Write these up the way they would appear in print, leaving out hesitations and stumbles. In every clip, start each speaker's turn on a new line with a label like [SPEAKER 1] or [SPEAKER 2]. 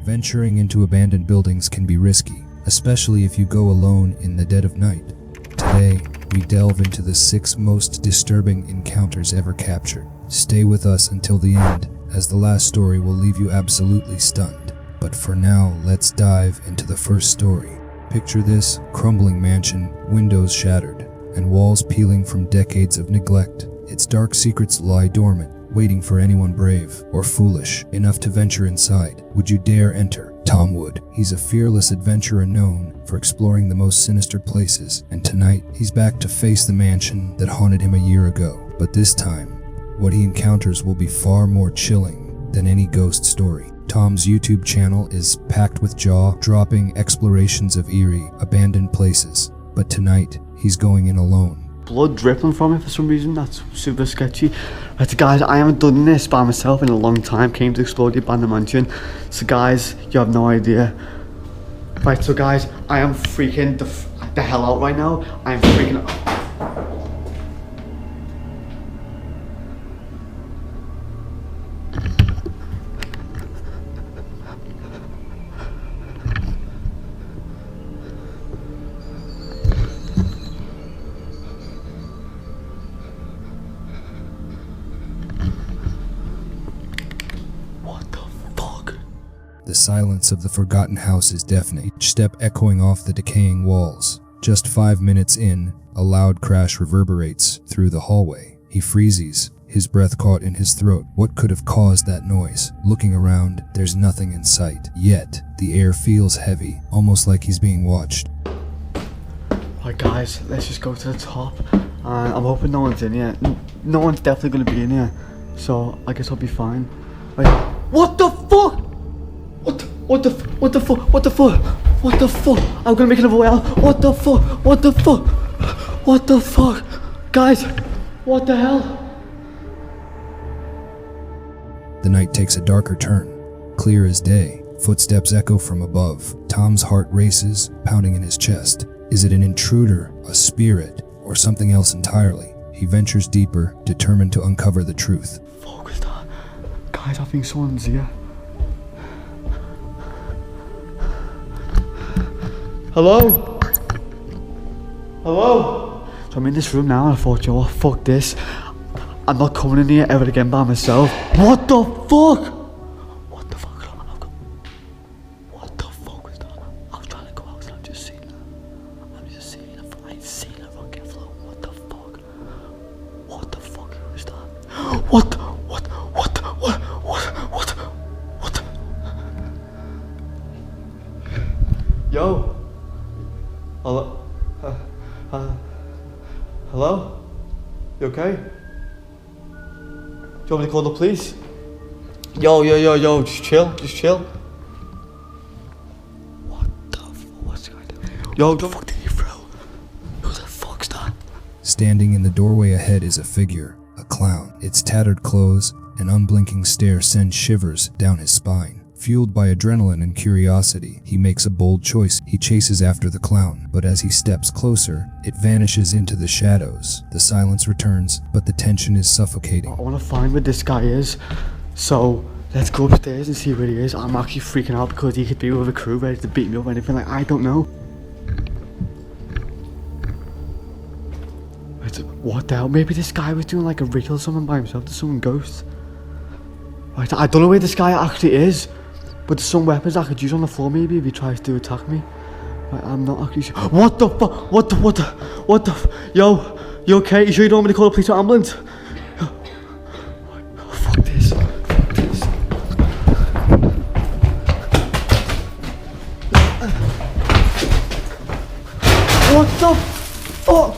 [SPEAKER 1] Venturing into abandoned buildings can be risky, especially if you go alone in the dead of night. Today, we delve into the 6 most disturbing encounters ever captured. Stay with us until the end, as the last story will leave you absolutely stunned. But for now, let's dive into the first story. Picture this: crumbling mansion, windows shattered, and walls peeling from decades of neglect. Its dark secrets lie dormant, waiting for anyone brave or foolish enough to venture inside. Would you dare enter? Tom would. He's a fearless adventurer known for exploring the most sinister places, and tonight he's back to face the mansion that haunted him a year ago. But this time, what he encounters will be far more chilling than any ghost story. Tom's YouTube channel is packed with jaw-dropping explorations of eerie, abandoned places, but tonight he's going in alone.
[SPEAKER 2] Blood dripping from it for some reason. That's super sketchy. Right, guys, I haven't done this by myself in a long time. Came to explore the abandoned mansion. So guys, you have no idea. Right, so guys, I am freaking the hell out right now. I'm freaking out.
[SPEAKER 1] The silence of the forgotten house is deafening, each step echoing off the decaying walls. Just 5 minutes in, a loud crash reverberates through the hallway. He freezes, his breath caught in his throat. What could have caused that noise? Looking around, there's nothing in sight. Yet, the air feels heavy, almost like he's being watched.
[SPEAKER 2] Right guys, let's just go to the top. I'm hoping no one's in here. No one's definitely going to be in here. So, I guess I'll be fine. Wait, what the fuck? What the fuck? I'm gonna make another way out. What the fuck? Guys, what the hell?
[SPEAKER 1] The night takes a darker turn. Clear as day, footsteps echo from above. Tom's heart races, pounding in his chest. Is it an intruder, a spirit, or something else entirely? He ventures deeper, determined to uncover the truth.
[SPEAKER 2] Focus that. Guys, I think someone's here. Hello? So I'm in this room now and I thought, yo, fuck this. I'm not coming in here ever again by myself. What the fuck? What the fuck was that? I was trying to go out and I've just seen it. I seen a fucking flow. What the fuck was that? What? Yo. Hello? Hello? You okay? Do you want me to call the police? Yo, just chill. What the fuck? What's the guy doing? Yo, the fuck did he throw? Who the fuck's that?
[SPEAKER 1] Standing in the doorway ahead is a figure, a clown. Its tattered clothes and unblinking stare send shivers down his spine. Fueled by adrenaline and curiosity, he makes a bold choice. He chases after the clown, but as he steps closer, it vanishes into the shadows. The silence returns, but the tension is suffocating.
[SPEAKER 2] I want to find where this guy is, so let's go upstairs and see where he is. I'm actually freaking out because he could be with a crew ready to beat me up or anything. Like, I don't know. What the hell? Maybe this guy was doing like a ritual or something by himself to some ghost. Right, I don't know where this guy actually is. But there's some weapons I could use on the floor maybe if he tries to attack me. Right, I'm not actually sure. What the fuck? What the Yo, you okay? You sure you don't want me to call the police or ambulance? Fuck this. What the fuck?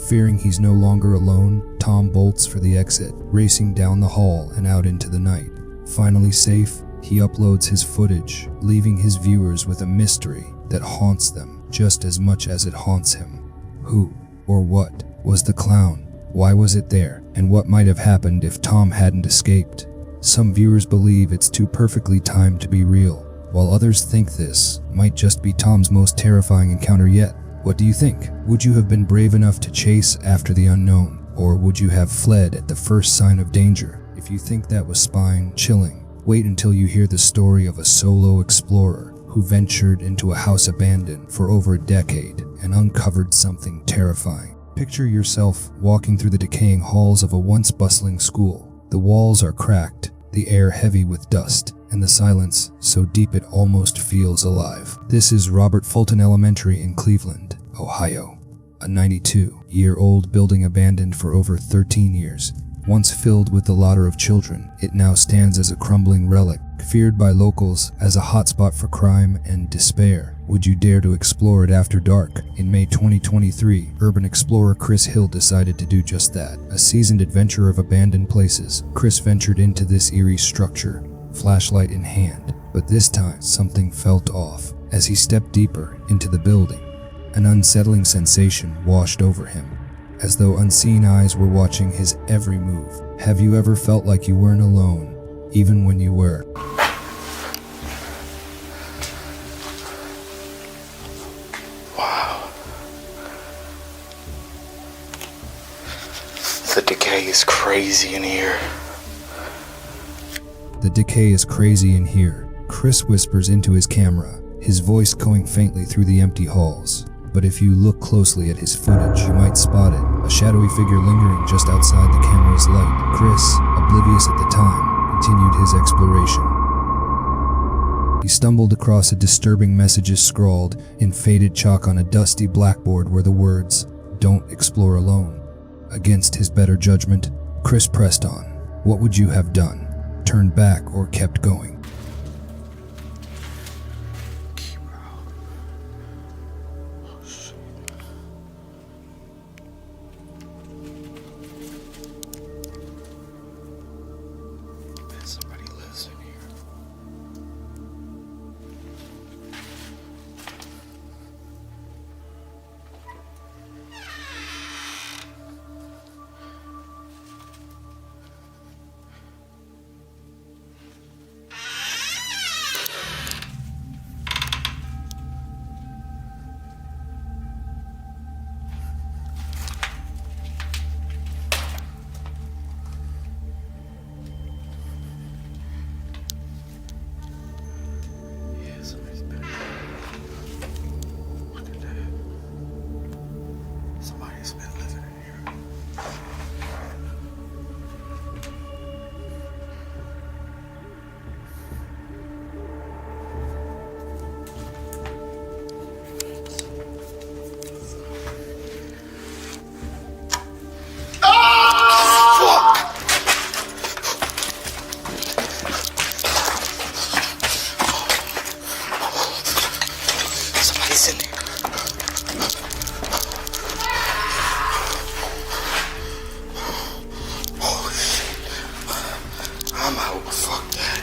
[SPEAKER 1] Fearing he's no longer alone, Tom bolts for the exit, racing down the hall and out into the night. Finally safe, he uploads his footage, leaving his viewers with a mystery that haunts them just as much as it haunts him. Who, or what, was the clown? Why was it there? And what might have happened if Tom hadn't escaped? Some viewers believe it's too perfectly timed to be real, while others think this might just be Tom's most terrifying encounter yet. What do you think? Would you have been brave enough to chase after the unknown, or would you have fled at the first sign of danger? If you think that was spine-chilling, wait until you hear the story of a solo explorer who ventured into a house abandoned for over a decade and uncovered something terrifying. Picture yourself walking through the decaying halls of a once bustling school. The walls are cracked, the air heavy with dust, and the silence so deep it almost feels alive. This is Robert Fulton Elementary in Cleveland, Ohio, a 92-year-old building abandoned for over 13 years. Once filled with the laughter of children, it now stands as a crumbling relic, feared by locals as a hotspot for crime and despair. Would you dare to explore it after dark? In May 2023, urban explorer Chris Hill decided to do just that. A seasoned adventurer of abandoned places, Chris ventured into this eerie structure, flashlight in hand. But this time, something felt off. As he stepped deeper into the building, an unsettling sensation washed over him, as though unseen eyes were watching his every move. Have you ever felt like you weren't alone, even when you were?
[SPEAKER 3] Wow. The decay is crazy in here.
[SPEAKER 1] The decay is crazy in here, Chris whispers into his camera, his voice going faintly through the empty halls. But if you look closely at his footage, you might spot it, a shadowy figure lingering just outside the camera's light. Chris, oblivious at the time, continued his exploration. He stumbled across a disturbing message scrawled in faded chalk on a dusty blackboard were the words, "Don't explore alone." Against his better judgment, Chris pressed on. What would you have done? Turned back or kept going?
[SPEAKER 3] Somebody lives in here. Somebody's been in here. Look at that. Somebody's been living in here. Somebody's in there. Holy shit. I'm out. Fuck that.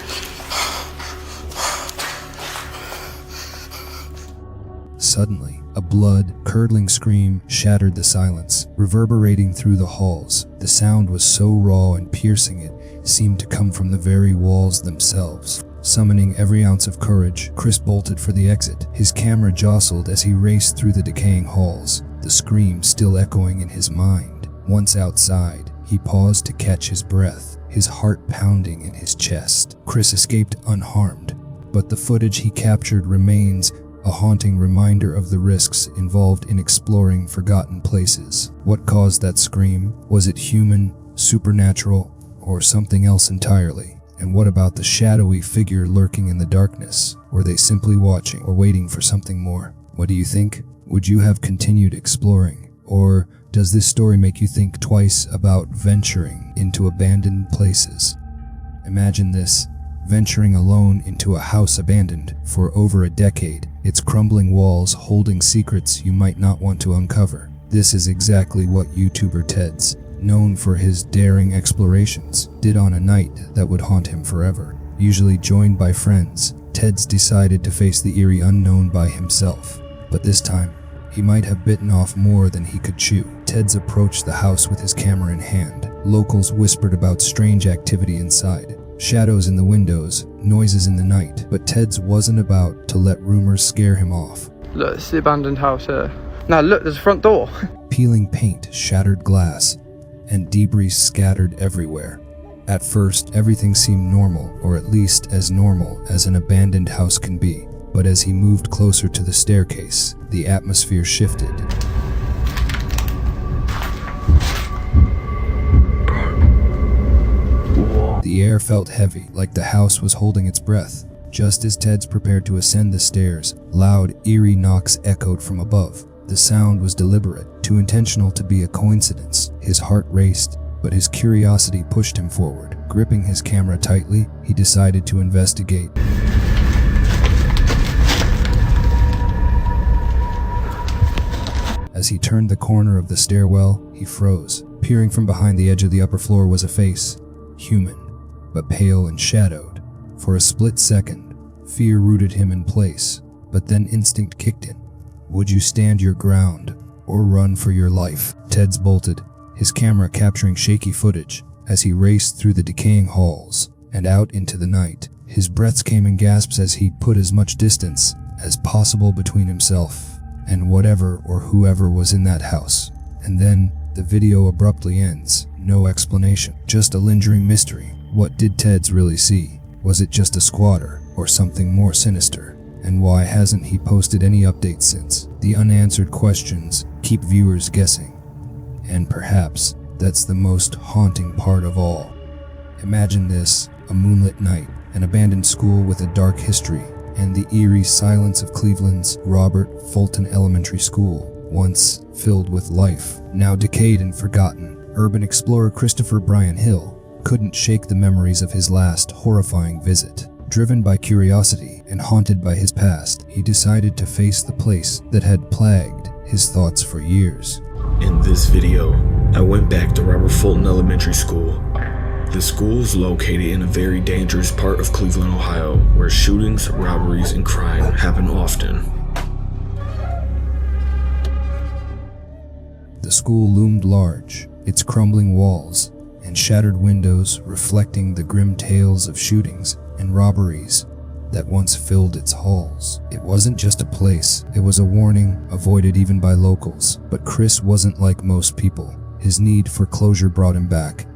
[SPEAKER 1] Suddenly, a blood-curdling scream shattered the silence, reverberating through the halls. The sound was so raw and piercing it seemed to come from the very walls themselves. Summoning every ounce of courage, Chris bolted for the exit. His camera jostled as he raced through the decaying halls, the scream still echoing in his mind. Once outside, he paused to catch his breath, his heart pounding in his chest. Chris escaped unharmed, but the footage he captured remains a haunting reminder of the risks involved in exploring forgotten places. What caused that scream? Was it human, supernatural, or something else entirely? And what about the shadowy figure lurking in the darkness? Were they simply watching or waiting for something more? What do you think? Would you have continued exploring? Or does this story make you think twice about venturing into abandoned places? Imagine this, venturing alone into a house abandoned for over a decade, its crumbling walls holding secrets you might not want to uncover. This is exactly what YouTuber Ted's, known for his daring explorations, did on a night that would haunt him forever. Usually joined by friends, Ted's decided to face the eerie unknown by himself. But this time, he might have bitten off more than he could chew. Ted's approached the house with his camera in hand. Locals whispered about strange activity inside, shadows in the windows, noises in the night. But Ted's wasn't about to let rumors scare him off.
[SPEAKER 4] Look, it's the abandoned house here.
[SPEAKER 3] Now look, there's a front door.
[SPEAKER 1] Peeling paint, shattered glass, and debris scattered everywhere. At first, everything seemed normal, or at least as normal as an abandoned house can be. But as he moved closer to the staircase, the atmosphere shifted. The air felt heavy, like the house was holding its breath. Just as Ted's prepared to ascend the stairs, loud, eerie knocks echoed from above. The sound was deliberate, too intentional to be a coincidence. His heart raced, but his curiosity pushed him forward. Gripping his camera tightly, he decided to investigate. As he turned the corner of the stairwell, he froze. Peering from behind the edge of the upper floor was a face, human, but pale and shadowed. For a split second, fear rooted him in place, but then instinct kicked in. Would you stand your ground or run for your life? Ted's bolted, his camera capturing shaky footage as he raced through the decaying halls and out into the night. His breaths came in gasps as he put as much distance as possible between himself and whatever or whoever was in that house. And then the video abruptly ends. No explanation, just a lingering mystery. What did Ted's really see? Was it just a squatter or something more sinister? And why hasn't he posted any updates since? The unanswered questions keep viewers guessing. And perhaps that's the most haunting part of all. Imagine this, a moonlit night, an abandoned school with a dark history, and the eerie silence of Cleveland's Robert Fulton Elementary School, once filled with life, now decayed and forgotten. Urban explorer Christopher Brian Hill couldn't shake the memories of his last horrifying visit. Driven by curiosity and haunted by his past, he decided to face the place that had plagued his thoughts for years.
[SPEAKER 4] In this video, I went back to Robert Fulton Elementary School. The school is located in a very dangerous part of Cleveland, Ohio, where shootings, robberies, and crime happen often.
[SPEAKER 1] The school loomed large, its crumbling walls and shattered windows reflecting the grim tales of shootings and robberies that once filled its halls. It wasn't just a place, it was a warning avoided even by locals. But Chris wasn't like most people. His need for closure brought him back.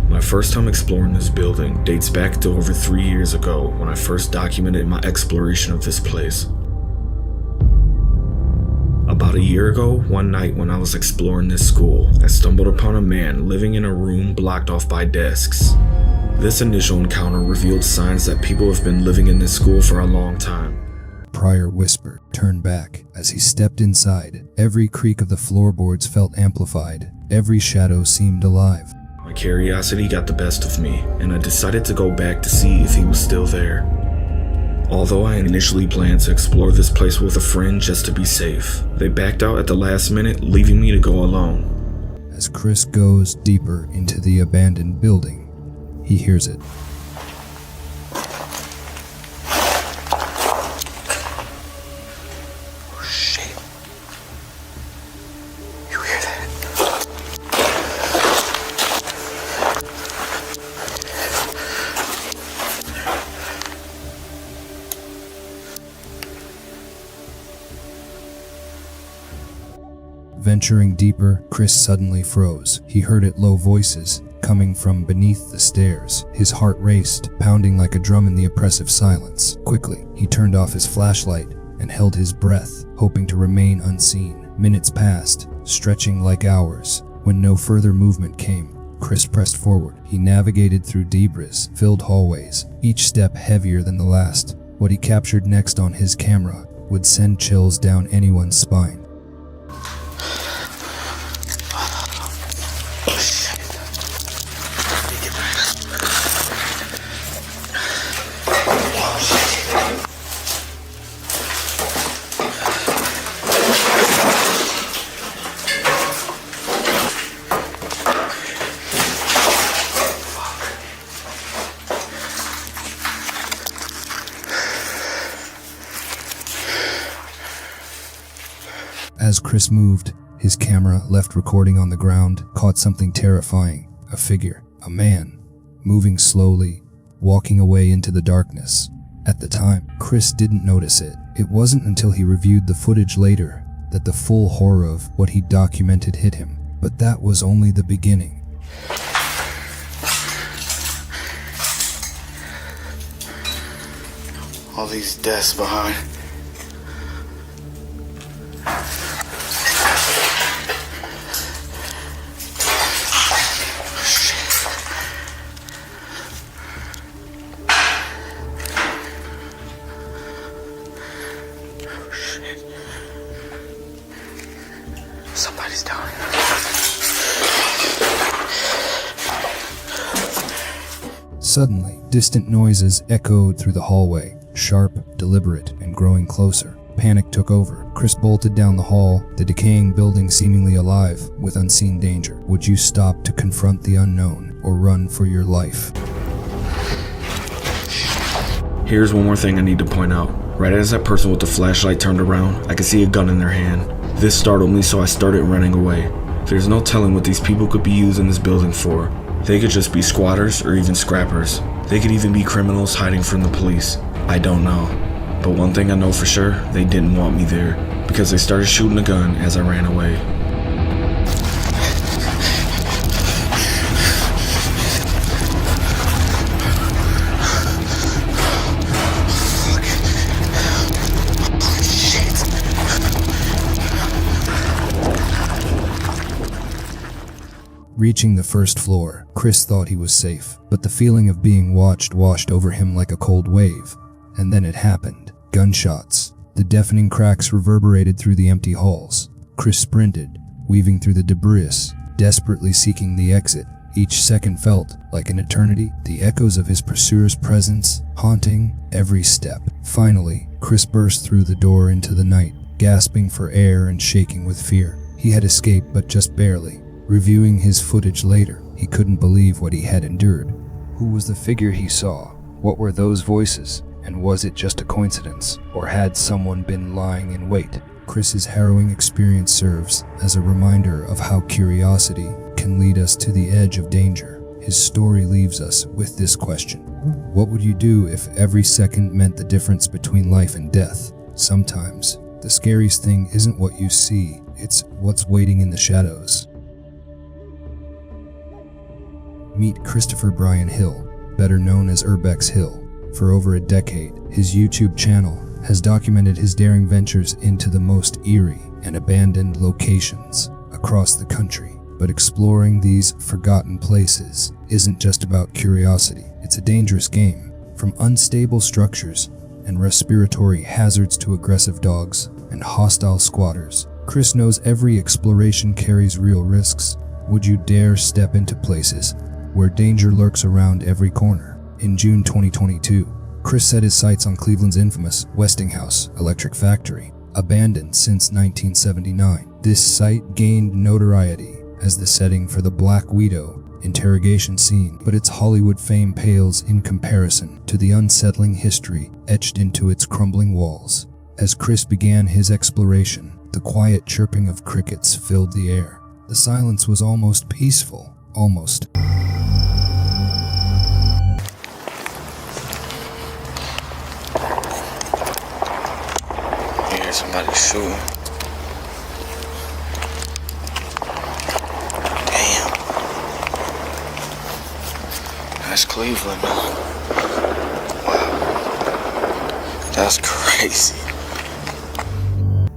[SPEAKER 4] My first time exploring this building dates back to over 3 years ago when I first documented my exploration of this place. About a year ago, one night when I was exploring this school, I stumbled upon a man living in a room blocked off by desks. This initial encounter revealed signs that people have been living in this school for a long time.
[SPEAKER 1] Prior whisper turned back as he stepped inside. Every creak of the floorboards felt amplified. Every shadow seemed alive.
[SPEAKER 4] My curiosity got the best of me, and I decided to go back to see if he was still there. Although I initially planned to explore this place with a friend just to be safe, they backed out at the last minute, leaving me to go alone.
[SPEAKER 1] As Chris goes deeper into the abandoned building, he hears it.
[SPEAKER 3] Oh shit. You hear that?
[SPEAKER 1] Venturing deeper, Chris suddenly froze. He heard it low voices coming from beneath the stairs. His heart raced, pounding like a drum in the oppressive silence. Quickly, he turned off his flashlight and held his breath, hoping to remain unseen. Minutes passed, stretching like hours. When no further movement came, Chris pressed forward. He navigated through debris-filled hallways, each step heavier than the last. What he captured next on his camera would send chills down anyone's spine. As Chris moved, his camera, left recording on the ground, caught something terrifying. A figure, a man, moving slowly, walking away into the darkness. At the time, Chris didn't notice it. It wasn't until he reviewed the footage later that the full horror of what he documented hit him. But that was only the beginning.
[SPEAKER 3] All these deaths behind. Somebody's down here.
[SPEAKER 1] Suddenly, distant noises echoed through the hallway, sharp, deliberate, and growing closer. Panic took over. Chris bolted down the hall, the decaying building seemingly alive with unseen danger. Would you stop to confront the unknown or run for your life?
[SPEAKER 4] Here's one more thing I need to point out. Right as that person with the flashlight turned around, I could see a gun in their hand. This startled me, so I started running away. There's no telling what these people could be using this building for. They could just be squatters or even scrappers. They could even be criminals hiding from the police. I don't know. But one thing I know for sure, they didn't want me there, because they started shooting a gun as I ran away.
[SPEAKER 1] Reaching the first floor, Chris thought he was safe, but the feeling of being watched washed over him like a cold wave. And then it happened. Gunshots. The deafening cracks reverberated through the empty halls. Chris sprinted, weaving through the debris, desperately seeking the exit. Each second felt like an eternity, the echoes of his pursuer's presence haunting every step. Finally, Chris burst through the door into the night, gasping for air and shaking with fear. He had escaped, but just barely. Reviewing his footage later, he couldn't believe what he had endured. Who was the figure he saw? What were those voices? And was it just a coincidence? Or had someone been lying in wait? Chris's harrowing experience serves as a reminder of how curiosity can lead us to the edge of danger. His story leaves us with this question. What would you do if every second meant the difference between life and death? Sometimes, the scariest thing isn't what you see, it's what's waiting in the shadows. Meet Christopher Brian Hill, better known as Urbex Hill. For over a decade, his YouTube channel has documented his daring ventures into the most eerie and abandoned locations across the country. But exploring these forgotten places isn't just about curiosity, it's a dangerous game. From unstable structures and respiratory hazards to aggressive dogs and hostile squatters, Chris knows every exploration carries real risks. Would you dare step into places where danger lurks around every corner? In June 2022, Chris set his sights on Cleveland's infamous Westinghouse Electric Factory, abandoned since 1979. This site gained notoriety as the setting for the Black Widow interrogation scene, but its Hollywood fame pales in comparison to the unsettling history etched into its crumbling walls. As Chris began his exploration, the quiet chirping of crickets filled the air. The silence was almost peaceful, almost.
[SPEAKER 3] I hear somebody shooting. Damn. That's Cleveland, man. Wow. That's crazy.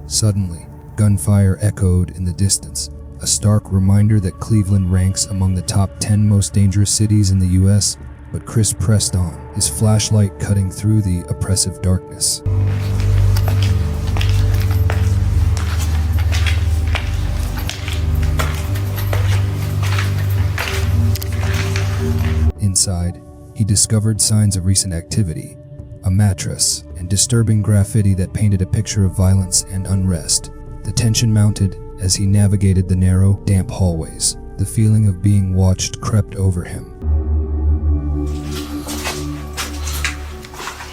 [SPEAKER 1] Suddenly, gunfire echoed in the distance, a stark reminder that Cleveland ranks among the top 10 most dangerous cities in the US, but Chris pressed on, his flashlight cutting through the oppressive darkness. Inside, he discovered signs of recent activity, a mattress, and disturbing graffiti that painted a picture of violence and unrest. The tension mounted as he navigated the narrow, damp hallways. The feeling of being watched crept over him.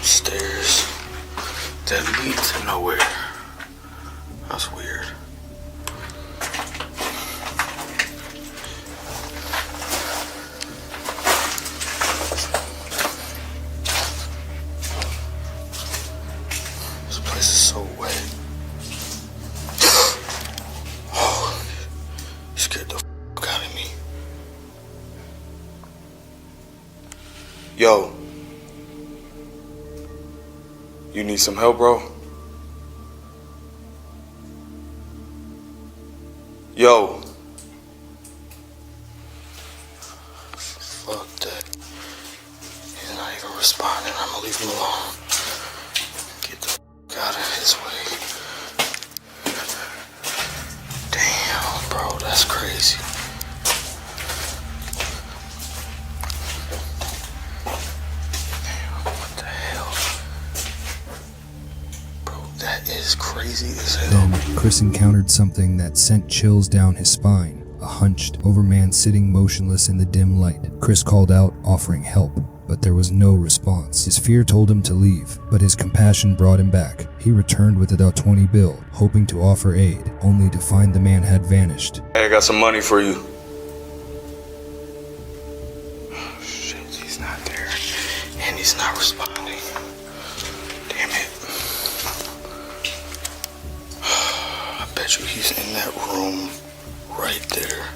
[SPEAKER 3] Stairs that lead to nowhere. That's weird. This place is so wet. Yo. You need some help, bro? Yo. Fuck that. He's not even responding. I'm gonna leave him alone. Get the fuck out of his way. Damn, bro, that's crazy. Damn, what the hell? Bro, that is crazy as hell.
[SPEAKER 1] Then, Chris encountered something that sent chills down his spine. A hunched over man sitting motionless in the dim light. Chris called out, offering help, but there was no response. His fear told him to leave, but his compassion brought him back. He returned with a $20 bill, hoping to offer aid, only to find the man had vanished.
[SPEAKER 3] Hey, I got some money for you. Oh, shit, he's not there. And he's not responding. Damn it. I bet you he's in that room right there.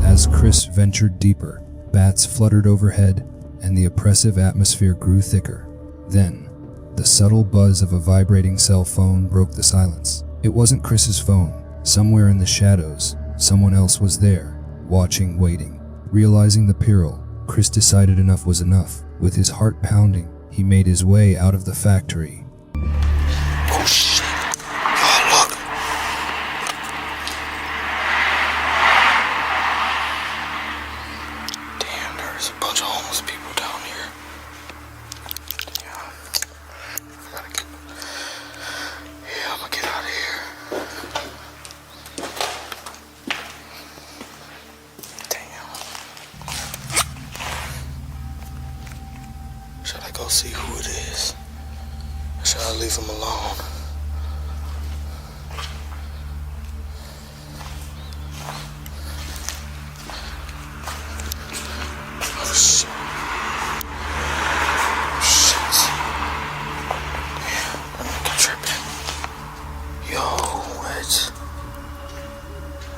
[SPEAKER 1] As Chris ventured deeper, bats fluttered overhead, and the oppressive atmosphere grew thicker. Then, the subtle buzz of a vibrating cell phone broke the silence. It wasn't Chris's phone. Somewhere in the shadows, someone else was there, watching, waiting. Realizing the peril, Chris decided enough was enough. With his heart pounding, he made his way out of the factory.
[SPEAKER 3] Oh shit. Oh, look. Damn, there's a bunch of homeless people down here. Yeah. I'm gonna get out of here. Damn. Should I go see who it is? Or should I leave him alone? Oh shit. Shit. Damn, I'm tripping. Yo, what?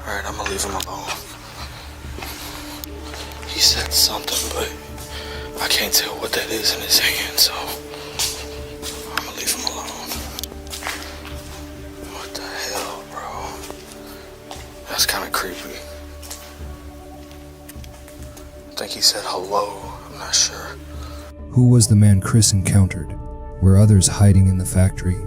[SPEAKER 3] Alright, I'm gonna leave him alone. He said something, but I can't tell what that is in his hand, so I'm gonna leave him alone. What the hell, bro? That's kinda creepy. I think he said hello, I'm not sure.
[SPEAKER 1] Who was the man Chris encountered? Were others hiding in the factory,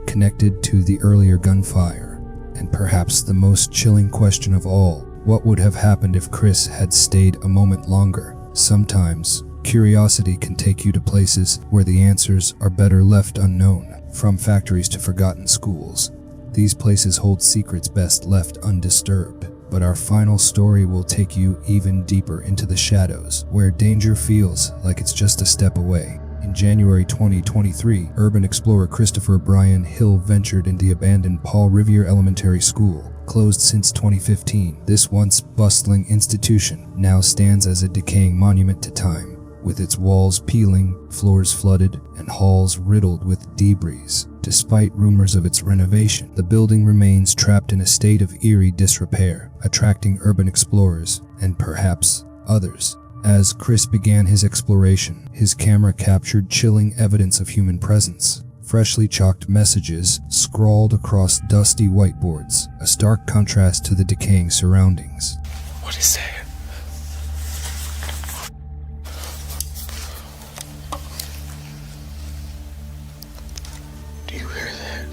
[SPEAKER 1] connected to the earlier gunfire? And perhaps the most chilling question of all, what would have happened if Chris had stayed a moment longer? Sometimes, curiosity can take you to places where the answers are better left unknown. From factories to forgotten schools, these places hold secrets best left undisturbed. But our final story will take you even deeper into the shadows, where danger feels like it's just a step away. In January 2023, urban explorer Christopher Brian Hill ventured into the abandoned Paul Revere Elementary School. Closed since 2015, this once bustling institution now stands as a decaying monument to time, with its walls peeling, floors flooded, and halls riddled with debris. Despite rumors of its renovation, the building remains trapped in a state of eerie disrepair, attracting urban explorers and perhaps others. As Chris began his exploration, his camera captured chilling evidence of human presence. Freshly chalked messages scrawled across dusty whiteboards, a stark contrast to the decaying surroundings.
[SPEAKER 3] What is that? Do you hear that?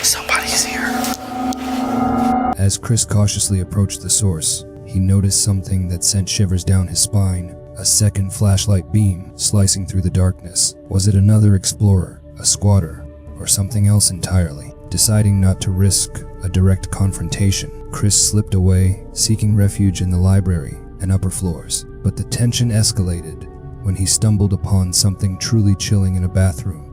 [SPEAKER 3] Somebody's here.
[SPEAKER 1] As Chris cautiously approached the source, he noticed something that sent shivers down his spine. A second flashlight beam slicing through the darkness. Was it another explorer, a squatter, or something else entirely? Deciding not to risk a direct confrontation, Chris slipped away, seeking refuge in the library and upper floors. But the tension escalated when he stumbled upon something truly chilling in a bathroom.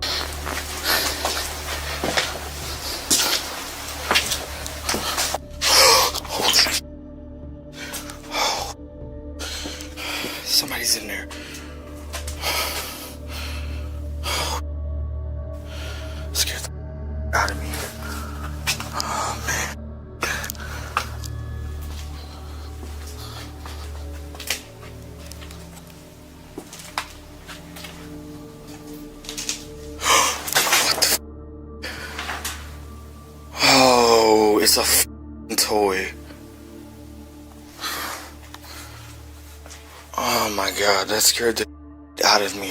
[SPEAKER 3] Somebody's in there. Scared the out of me. Oh man. What the Oh, it's a f***ing toy. Oh my god, that scared the out of me.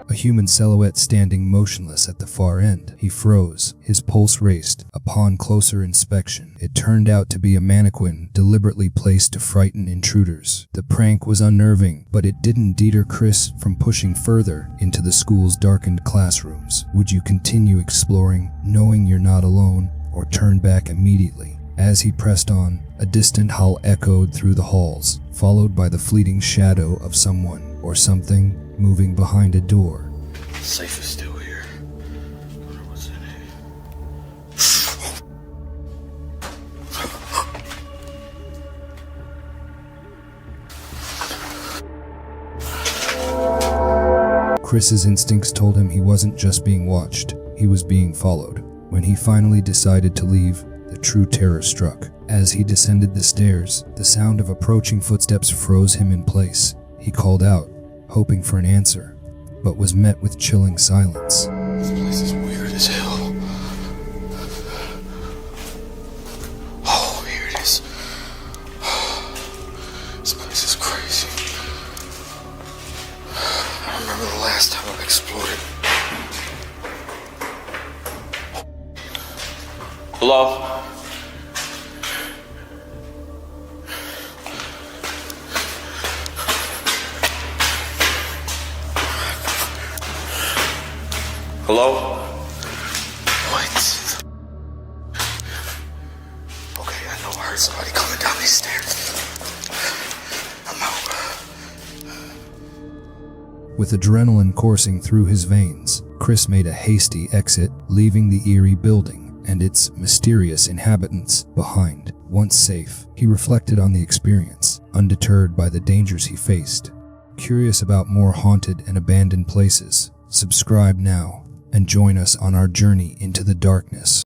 [SPEAKER 1] A human silhouette standing motionless at the far end. He froze, his pulse raced. Upon closer inspection, it turned out to be a mannequin deliberately placed to frighten intruders. The prank was unnerving, but it didn't deter Chris from pushing further into the school's darkened classrooms. Would you continue exploring, knowing you're not alone, or turn back immediately? As he pressed on, a distant howl echoed through the halls, followed by the fleeting shadow of someone or something moving behind a door.
[SPEAKER 3] Safe is still here. I wonder what's in it.
[SPEAKER 1] Chris's instincts told him he wasn't just being watched, he was being followed. When he finally decided to leave, the true terror struck. As he descended the stairs, the sound of approaching footsteps froze him in place. He called out, hoping for an answer, but was met with chilling silence.
[SPEAKER 3] This place is weird as hell. Oh, here it is. This place is crazy. I remember the last time I explored it. Hello? Hello? What? Okay, I know I heard somebody coming down these stairs. I'm out.
[SPEAKER 1] With adrenaline coursing through his veins, Chris made a hasty exit, leaving the eerie building and its mysterious inhabitants behind. Once safe, he reflected on the experience, undeterred by the dangers he faced. Curious about more haunted and abandoned places? Subscribe now and join us on our journey into the darkness.